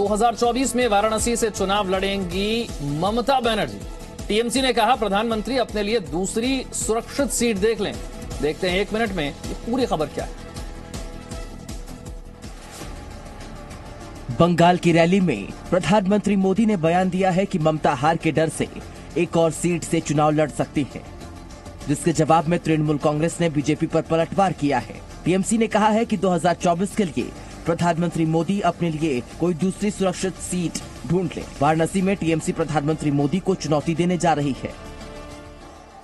2024 में वाराणसी से चुनाव लड़ेंगी ममता बनर्जी। टीएमसी ने कहा प्रधानमंत्री अपने लिए दूसरी सुरक्षित सीट देख लें। देखते हैं 1 मिनट में ये पूरी खबर क्या है। बंगाल की रैली में प्रधानमंत्री मोदी ने बयान दिया है कि ममता हार के डर से एक और सीट से चुनाव लड़ सकती है, जिसके जवाब में तृणमूल कांग्रेस ने बीजेपी पर पलटवार किया है। टीएमसी ने कहा है कि 2024 के लिए प्रधानमंत्री मोदी अपने लिए कोई दूसरी सुरक्षित सीट ढूंढ ले। वाराणसी में टीएमसी प्रधानमंत्री मोदी को चुनौती देने जा रही है।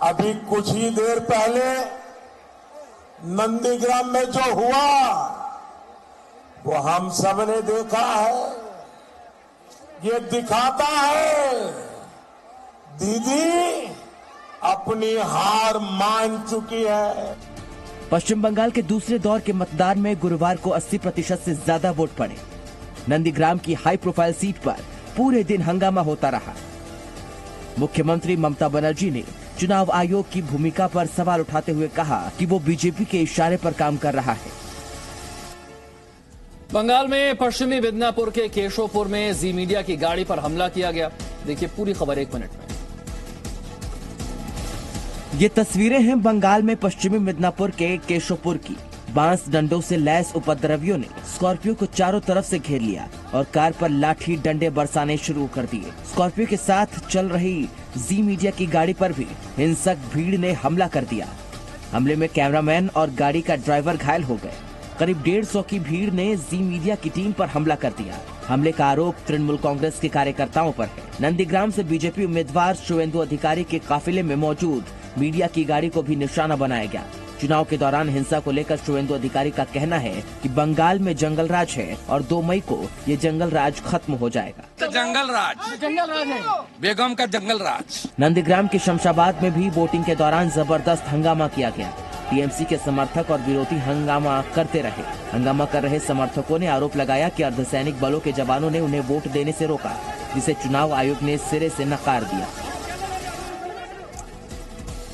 अभी कुछ ही देर पहले नंदीग्राम में जो हुआ वो हम सब ने देखा है। ये दिखाता है दीदी अपनी हार मान चुकी है। पश्चिम बंगाल के दूसरे दौर के मतदान में गुरुवार को 80% से ज्यादा वोट पड़े। नंदीग्राम की हाई प्रोफाइल सीट पर पूरे दिन हंगामा होता रहा। मुख्यमंत्री ममता बनर्जी ने चुनाव आयोग की भूमिका पर सवाल उठाते हुए कहा कि वो बीजेपी के इशारे पर काम कर रहा है। बंगाल में पश्चिमी मिदनापुर के केशोपुर में जी मीडिया की गाड़ी पर हमला किया गया। देखिए पूरी खबर 1 मिनट में। ये तस्वीरें हैं बंगाल में पश्चिमी मिदनापुर के केशोपुर की। बांस डंडों से लैस उपद्रवियों ने स्कॉर्पियो को चारों तरफ से घेर लिया और कार पर लाठी डंडे बरसाने शुरू कर दिए। स्कॉर्पियो के साथ चल रही जी मीडिया की गाड़ी पर भी हिंसक भीड़ ने हमला कर दिया। हमले में कैमरामैन और गाड़ी का ड्राइवर घायल हो गए। करीब 150 की भीड़ ने जी मीडिया की टीम पर हमला कर दिया। हमले का आरोप तृणमूल कांग्रेस के कार्यकर्ताओं पर है। नंदीग्राम से बीजेपी उम्मीदवार शुवेंदु अधिकारी के काफिले में मौजूद मीडिया की गाड़ी को भी निशाना बनाया गया। चुनाव के दौरान हिंसा को लेकर शुवेंदु अधिकारी का कहना है कि बंगाल में जंगल राज है और 2 मई को ये जंगल राज खत्म हो जाएगा। जंगल राज है बेगम का जंगल राज। नंदीग्राम के शमशाबाद में भी वोटिंग के दौरान जबरदस्त हंगामा किया गया। टीएमसी के समर्थक और विरोधी हंगामा करते रहे। हंगामा कर रहे समर्थकों ने आरोप लगाया कि अर्धसैनिक बलों के जवानों ने उन्हें वोट देने से रोका, जिसे चुनाव आयोग ने सिरे से नकार दिया।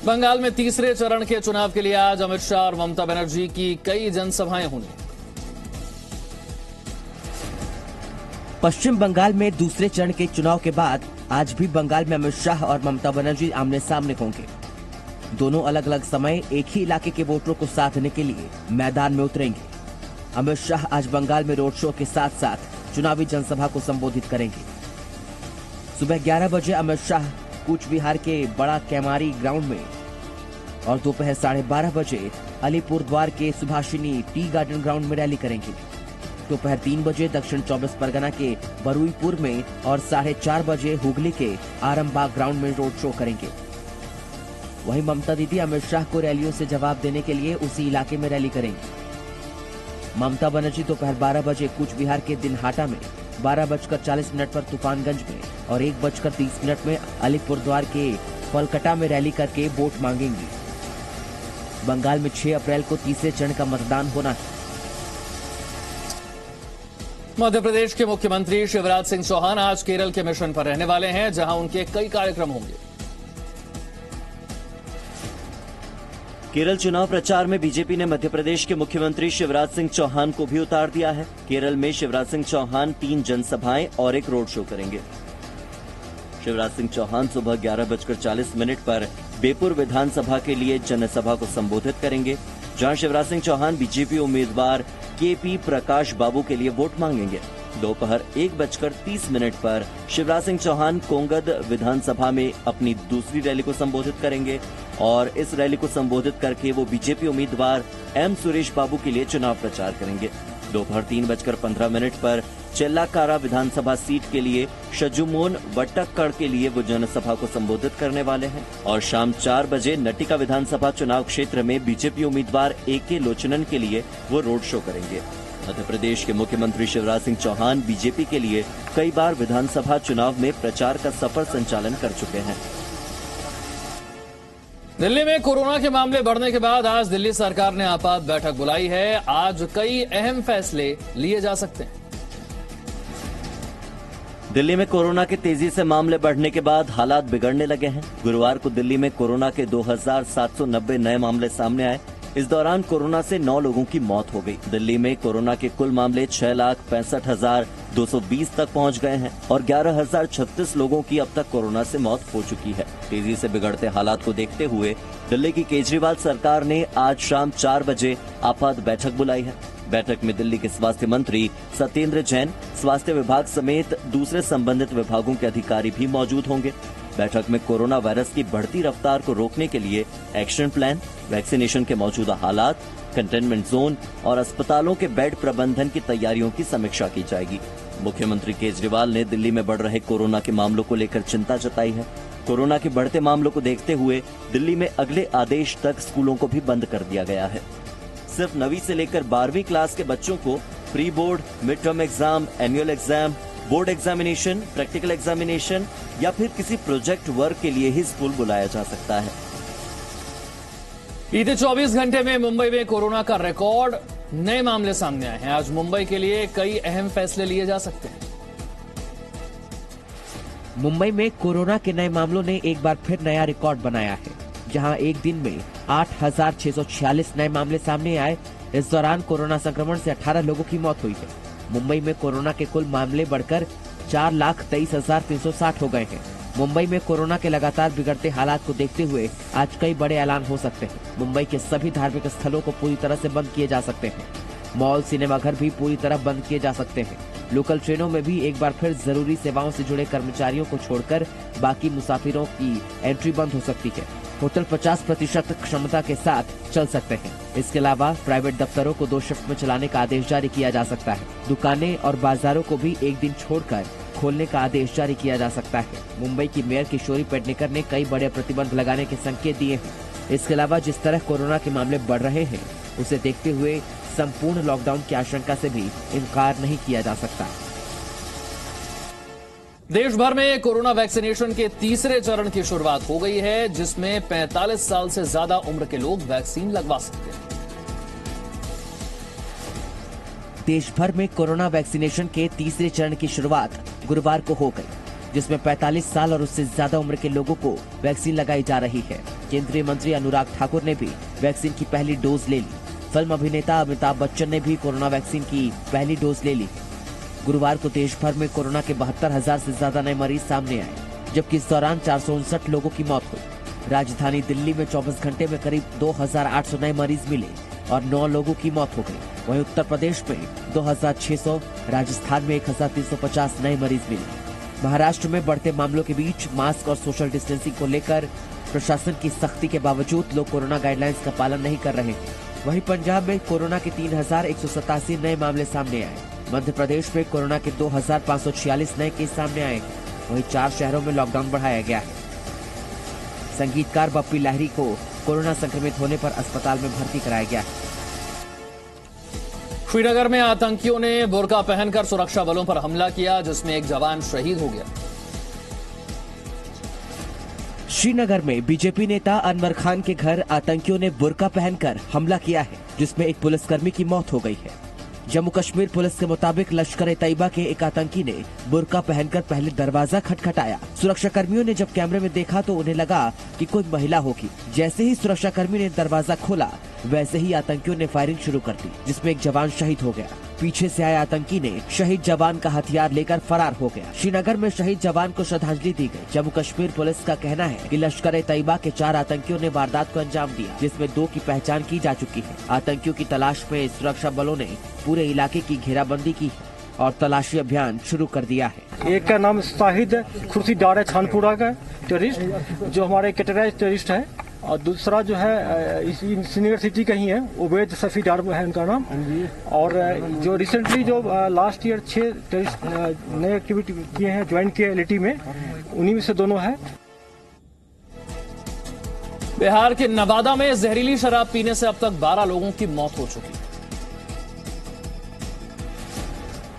बंगाल में तीसरे चरण के चुनाव के लिए आज अमित शाह और ममता बनर्जी की कई जनसभाएं होंगी। पश्चिम बंगाल में दूसरे चरण के चुनाव के बाद आज भी बंगाल में अमित शाह और ममता बनर्जी आमने सामने होंगे। दोनों अलग अलग समय एक ही इलाके के वोटरों को साधने के लिए मैदान में उतरेंगे। अमित शाह आज बंगाल में रोड शो के साथ साथ चुनावी जनसभा को संबोधित करेंगे। सुबह 11 बजे अमित शाह कूच बिहार के बड़ा कैमारी ग्राउंड में और दोपहर 12:30 बजे अलीपुर द्वार के सुभाषिनी टी गार्डन ग्राउंड में रैली करेंगे। दोपहर 3 बजे दक्षिण 24 परगना के बरुईपुर में और 4:30 बजे हुगली के आरामबाग ग्राउंड में रोड शो करेंगे। वहीं ममता दीदी अमित शाह को रैलियों से जवाब देने के लिए उसी इलाके में रैली करेंगी। ममता बनर्जी दोपहर 12 बजे कूच बिहार के दिनहाटा में, 12:40 पर तूफानगंज में और 1:30 में अलीपुर द्वार के फलकटा में रैली करके वोट मांगेंगी। बंगाल में 6 अप्रैल को तीसरे चरण का मतदान होना है। मध्य प्रदेश के मुख्यमंत्री शिवराज सिंह चौहान आज केरल के मिशन पर रहने वाले हैं, जहां उनके कई कार्यक्रम होंगे। केरल चुनाव प्रचार में बीजेपी ने मध्य प्रदेश के मुख्यमंत्री शिवराज सिंह चौहान को भी उतार दिया है। केरल में शिवराज सिंह चौहान 3 जनसभाएं और एक रोड शो करेंगे। शिवराज सिंह चौहान सुबह 11:40 पर बेपुर विधानसभा के लिए जनसभा को संबोधित करेंगे, जहां शिवराज सिंह चौहान बीजेपी उम्मीदवार केपी प्रकाश बाबू के लिए वोट मांगेंगे। दोपहर 1:30 पर शिवराज सिंह चौहान कोंगद विधानसभा में अपनी दूसरी रैली को संबोधित करेंगे और इस रैली को संबोधित करके वो बीजेपी उम्मीदवार एम सुरेश बाबू के लिए चुनाव प्रचार करेंगे। दोपहर 3:15 पर चेल्लाकारा विधानसभा सीट के लिए शजुमोन वट्टक्कड़ के लिए वो जनसभा को संबोधित करने वाले हैं और शाम 4 बजे नटिका विधानसभा चुनाव क्षेत्र में बीजेपी उम्मीदवार AK लोचनन के लिए वो रोड शो करेंगे। मध्य प्रदेश के मुख्यमंत्री शिवराज सिंह चौहान बीजेपी के लिए कई बार विधानसभा चुनाव में प्रचार का सफल संचालन कर चुके हैं। दिल्ली में कोरोना के मामले बढ़ने के बाद आज दिल्ली सरकार ने आपात बैठक बुलाई है। आज कई अहम फैसले लिए जा सकते हैं। दिल्ली में कोरोना के तेजी से मामले बढ़ने के बाद हालात बिगड़ने लगे हैं। गुरुवार को दिल्ली में कोरोना के 2790 नए मामले सामने आए। इस दौरान कोरोना से 9 लोगों की मौत हो गई। दिल्ली में कोरोना के कुल मामले 6,65,000 220 तक पहुंच गए हैं और 11,036 लोगों की अब तक कोरोना से मौत हो चुकी है। तेजी से बिगड़ते हालात को देखते हुए दिल्ली की केजरीवाल सरकार ने आज शाम 4 बजे आपात बैठक बुलाई है। बैठक में दिल्ली के स्वास्थ्य मंत्री सत्येंद्र जैन, स्वास्थ्य विभाग समेत दूसरे संबंधित विभागों के अधिकारी भी मौजूद होंगे। बैठक में कोरोना वायरस की बढ़ती रफ्तार को रोकने के लिए एक्शन प्लान, वैक्सीनेशन के मौजूदा हालात, कंटेनमेंट जोन और अस्पतालों के बेड प्रबंधन की तैयारियों की समीक्षा की जाएगी। मुख्यमंत्री केजरीवाल ने दिल्ली में बढ़ रहे कोरोना के मामलों को लेकर चिंता जताई है। कोरोना के बढ़ते मामलों को देखते हुए दिल्ली में अगले आदेश तक स्कूलों को भी बंद कर दिया गया है। सिर्फ 9वीं से लेकर 12वीं क्लास के बच्चों को pre board, mid term exam, annual exam, board examination, practical examination या फिर किसी प्रोजेक्ट वर्क के लिए ही स्कूल बुलाया जा सकता है। बीते 24 घंटे में मुंबई में कोरोना का रिकॉर्ड नए मामले सामने आए हैं। आज मुंबई के लिए कई अहम फैसले लिए जा सकते हैं। मुंबई में कोरोना के नए मामलों ने एक बार फिर नया रिकॉर्ड बनाया है, जहां एक दिन में 8,646 नए मामले सामने आए। इस दौरान कोरोना संक्रमण से 18 लोगों की मौत हुई है। मुंबई में कोरोना के कुल मामले बढ़कर 4,23,360 हो गए हैं। मुंबई में कोरोना के लगातार बिगड़ते हालात को देखते हुए आज कई बड़े ऐलान हो सकते हैं। मुंबई के सभी धार्मिक स्थलों को पूरी तरह से बंद किए जा सकते हैं। मॉल, सिनेमाघर भी पूरी तरह बंद किए जा सकते हैं। लोकल ट्रेनों में भी एक बार फिर जरूरी सेवाओं से जुड़े कर्मचारियों को छोड़कर बाकी मुसाफिरों की एंट्री बंद हो सकती है। होटल 50% क्षमता के साथ चल सकते हैं। इसके अलावा प्राइवेट दफ्तरों को 2 शिफ्ट में चलाने का आदेश जारी किया जा सकता है। दुकानें और बाजारों को भी एक दिन छोड़कर खोलने का आदेश जारी किया जा सकता है। मुंबई की मेयर किशोरी पेडनेकर ने कई बड़े प्रतिबंध लगाने के संकेत दिए हैं। इसके अलावा जिस तरह कोरोना के मामले बढ़ रहे हैं, उसे देखते हुए संपूर्ण लॉकडाउन की आशंका से भी इनकार नहीं किया जा सकता। देश भर में कोरोना वैक्सीनेशन के तीसरे चरण की शुरुआत हो गई है, जिसमें 45 साल से ज्यादा उम्र के लोग वैक्सीन लगवा सकते हैं। देश भर में कोरोना वैक्सीनेशन के तीसरे चरण की शुरुआत गुरुवार को हो गई, जिसमें 45 साल और उससे ज्यादा उम्र के लोगों को वैक्सीन लगाई जा रही है। केंद्रीय मंत्री अनुराग ठाकुर ने भी वैक्सीन की पहली डोज ले ली। फिल्म अभिनेता अमिताभ बच्चन ने भी कोरोना वैक्सीन की पहली डोज ले ली। गुरुवार को देश भर में कोरोना के 72,000 से ज्यादा नए मरीज सामने आए, जबकि इस दौरान 459 लोगों की मौत हुई। राजधानी दिल्ली में 24 घंटे में करीब 2,800 नए मरीज मिले और 9 लोगों की मौत हो गई। वहीं उत्तर प्रदेश में 2,600, राजस्थान में 1,350 नए मरीज मिले। महाराष्ट्र में बढ़ते मामलों के बीच मास्क और सोशल डिस्टेंसिंग को लेकर प्रशासन की सख्ती के बावजूद लोग कोरोना गाइडलाइंस का पालन नहीं कर रहे हैं। वहीं पंजाब में कोरोना के 3,187 नए मामले सामने आए। मध्य प्रदेश में कोरोना के 2,546 नए केस सामने आए। वहीं 4 शहरों में लॉकडाउन बढ़ाया गया है। संगीतकार बप्पी लहरी को कोरोना संक्रमित होने पर अस्पताल में भर्ती कराया गया है। श्रीनगर में आतंकियों ने बुर्का पहनकर सुरक्षा बलों पर हमला किया, जिसमें एक जवान शहीद हो गया। श्रीनगर में बीजेपी नेता अनवर खान के घर आतंकियों ने बुर्का पहनकर हमला किया है, जिसमें एक पुलिसकर्मी की मौत हो गई है। जम्मू कश्मीर पुलिस के मुताबिक लश्कर-ए-तैयबा के एक आतंकी ने बुर्का पहनकर पहले दरवाजा खटखटाया। सुरक्षा कर्मियों ने जब कैमरे में देखा तो उन्हें लगा कि कोई महिला होगी। जैसे ही सुरक्षा कर्मी ने दरवाजा खोला, वैसे ही आतंकियों ने फायरिंग शुरू कर दी, जिसमें एक जवान शहीद हो गया। पीछे से आए आतंकी ने शहीद जवान का हथियार लेकर फरार हो गया। श्रीनगर में शहीद जवान को श्रद्धांजलि दी गई। जम्मू कश्मीर पुलिस का कहना है कि लश्कर-ए-तैयबा के 4 आतंकियों ने वारदात को अंजाम दिया, जिसमें 2 की पहचान की जा चुकी है। आतंकियों की तलाश में सुरक्षा बलों ने पूरे इलाके की घेराबंदी की और तलाशी अभियान शुरू कर दिया है। एक का नाम शाहिद खुर्शी डार है, छानपुरा का टेररिस्ट, जो हमारे कैटेगराइज टेररिस्ट है, और दूसरा जो है श्रीनगर सिटी का ही है, उबैद सफी डार है उनका नाम। और जो रिसेंटली जो लास्ट ईयर 6 टेररिस्ट नए एक्टिविटी किए हैं, ज्वाइन किए एलटी में, उन्हीं में से दोनों है। बिहार के नवादा में जहरीली शराब पीने से अब तक 12 लोगों की मौत हो चुकी है।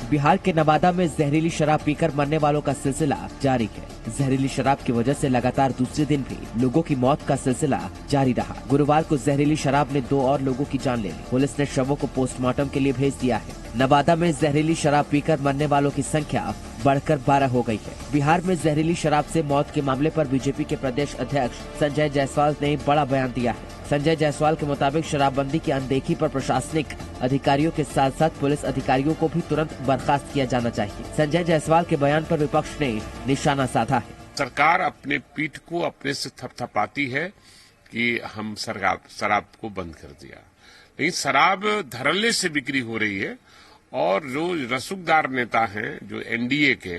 बिहार के नवादा में जहरीली शराब पीकर मरने वालों का सिलसिला जारी है। जहरीली शराब की वजह से लगातार दूसरे दिन भी लोगों की मौत का सिलसिला जारी रहा। गुरुवार को जहरीली शराब ने 2 और लोगों की जान ले ली। पुलिस ने शवों को पोस्टमार्टम के लिए भेज दिया है। नवादा में जहरीली शराब पीकर मरने वालों की संख्या बढ़कर 12 हो गई है। बिहार में जहरीली शराब से मौत के मामले पर बीजेपी के प्रदेश अध्यक्ष संजय जायसवाल ने बड़ा बयान दिया है। संजय जायसवाल के मुताबिक शराबबंदी की अनदेखी पर प्रशासनिक अधिकारियों के साथ साथ पुलिस अधिकारियों को भी तुरंत बर्खास्त किया जाना चाहिए। संजय जायसवाल के बयान पर विपक्ष ने निशाना साधा है। सरकार अपने पीठ को अपने से थपथपाती है कि हम शराब को बंद कर दिया, लेकिन शराब धड़ल्ले से बिक्री हो रही है और जो रसूखदार नेता हैं जो एनडीए के,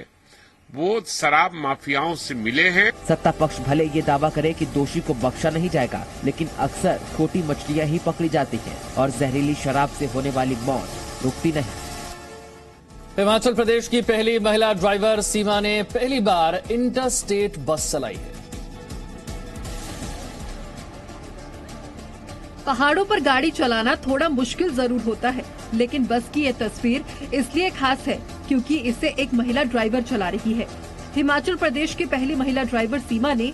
वो शराब माफियाओं से मिले हैं। सत्ता पक्ष भले ये दावा करे कि दोषी को बख्शा नहीं जाएगा, लेकिन अक्सर छोटी मछलियां ही पकड़ी जाती हैं और जहरीली शराब से होने वाली मौत रुकती नहीं। हिमाचल प्रदेश की पहली महिला ड्राइवर सीमा ने पहली बार इंटरस्टेट बस चलाई है। पहाड़ों पर गाड़ी चलाना थोड़ा मुश्किल जरूर होता है, लेकिन बस की ये तस्वीर इसलिए खास है क्योंकि इसे एक महिला ड्राइवर चला रही है। हिमाचल प्रदेश की पहली महिला ड्राइवर सीमा ने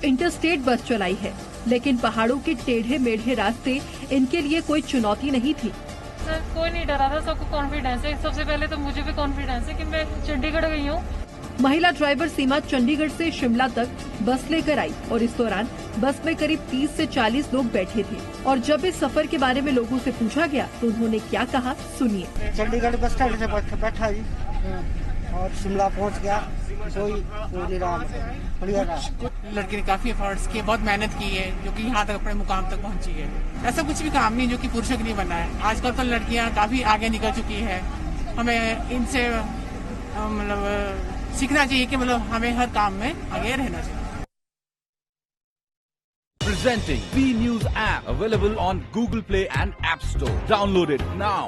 इंटरस्टेट बस चलाई है, लेकिन पहाड़ों के टेढ़े मेढ़े रास्ते इनके लिए कोई चुनौती नहीं थी। सर, कोई नहीं डरा था, सबको कॉन्फिडेंस है। सबसे पहले तो मुझे भी कॉन्फिडेंस है कि मैं चंडीगढ़ गई हूँ। महिला ड्राइवर सीमा चंडीगढ़ से शिमला तक बस लेकर आई और इस दौरान बस में करीब 30 से 40 लोग बैठे थे और जब इस सफर के बारे में लोगों से पूछा गया तो उन्होंने क्या कहा, सुनिए। चंडीगढ़ बस स्टैंड से बैठा जी और शिमला पहुंच गया। लड़की ने काफी एफर्ट्स किए, बहुत मेहनत की है, जो कि यहाँ तक अपने मुकाम तक पहुँची है। ऐसा कुछ भी काम नहीं जो कि पुरुषों के लिए बना है। आजकल तो लड़कियाँ काफी आगे निकल चुकी है। हमें इनसे मतलब सीखना चाहिए कि मतलब हमें हर काम में आगे रहना चाहिए। Presenting B News app available on Google Play and App Store. Download it now.